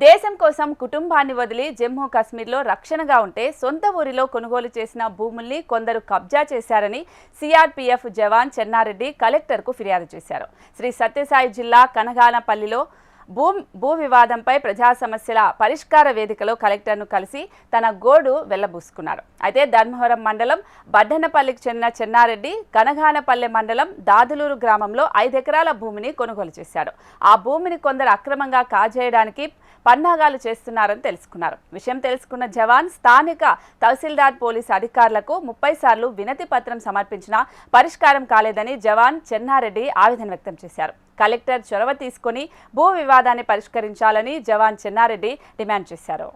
దేశం కోసం కుటుంబాన్ని వదిలి జమ్మూ కాశ్మీర్లో రక్షణగా ఉంటే సొంత ఊరిలో కొనుగోలు చేసిన భూముల్ని కొందరు కబ్జా చేశారని సిఆర్పీఎఫ్ జవాన్ చెన్నారెడ్డి కలెక్టర్కు ఫిర్యాదు చేశారు. శ్రీ సత్యసాయి జిల్లా కనగానపల్లిలో భూ వివాదంపై ప్రజా సమస్యల పరిష్కార వేదికలో కలెక్టర్ను కలిసి తన గోడు వెళ్లబూసుకున్నారు. అయితే ధర్మవరం మండలం బడ్డనపల్లికి చెందిన చెన్నారెడ్డి కనగానపల్లె మండలం దాదులూరు గ్రామంలో 5 ఎకరాల భూమిని కొనుగోలు చేశాడు. ఆ భూమిని కొందరు అక్రమంగా కాజేయడానికి పన్నాగాలు చేస్తున్నారని తెలుసుకున్నారు. విషయం తెలుసుకున్న జవాన్ స్థానిక తహసీల్దార్ పోలీసు అధికారులకు 30 సార్లు వినతి పత్రం సమర్పించినా పరిష్కారం కాలేదని జవాన్ చెన్నారెడ్డి ఆవేదన వ్యక్తం చేశారు. కలెక్టర్ చొరవ తీసుకుని భూ వివాదాన్ని పరిష్కరించాలని జవాన్ చెన్నారెడ్డి డిమాండ్ చేశారు.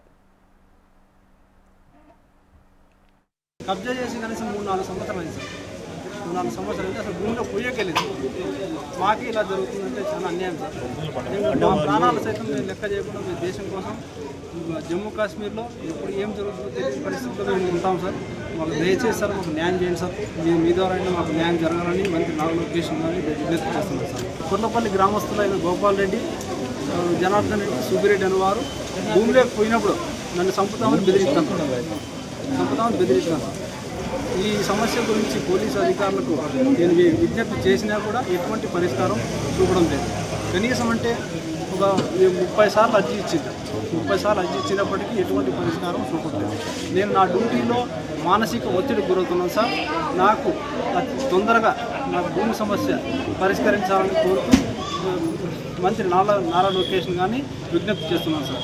కబ్జా చేసి కనీసం 3-4 సంవత్సరాలు అయింది సార్. 3-4 సంవత్సరాలు అయితే అసలు భూమిలో పొయ్యకెళ్ళింది. మాకు ఇలా జరుగుతుందంటే చాలా అన్యాయం సార్. మా ప్రాణాలు సైతం మేము లెక్క చేయకుండా మీ దేశం కోసం జమ్మూ కాశ్మీర్లో ఇప్పుడు ఏం జరుగుతుందో తెలియని పరిస్థితుల్లో మేము ఉంటాం సార్. మాకు దయచేసి సార్ మాకు న్యాయం చేయండి సార్. మీ ద్వారా అయినా మాకు న్యాయం జరగాలని మంత్రి నాగ లోకేష్ గారిని విజ్ఞప్తి చేస్తున్నాం సార్. కొర్లపల్లి గ్రామస్తులైన గోపాల్ రెడ్డి, జనార్దన్ రెడ్డి, సుబ్బిరెడ్డి అనేవారు భూమిలోకి పోయినప్పుడు నన్ను చంపుతామని బెదిరిస్తాను. ఈ సమస్య గురించి పోలీసు అధికారులకు నేను విజ్ఞప్తి చేసినా కూడా ఎటువంటి పరిష్కారం చూపడం లేదు. కనీసం అంటే ఒక 30 సార్లు అర్జీ ఇచ్చింది. 30 సార్లు అర్జీ ఇచ్చినప్పటికీ ఎటువంటి పరిష్కారం చూపట్లేదు. నేను నా డ్యూటీలో మానసిక ఒత్తిడికి గురవుతున్నాను సార్. నాకు తొందరగా నాకు భూమి సమస్య పరిష్కరించాలని కోరుతూ మంత్రి నారా లోకేష్ గారిని విజ్ఞప్తి చేస్తున్నాను సార్.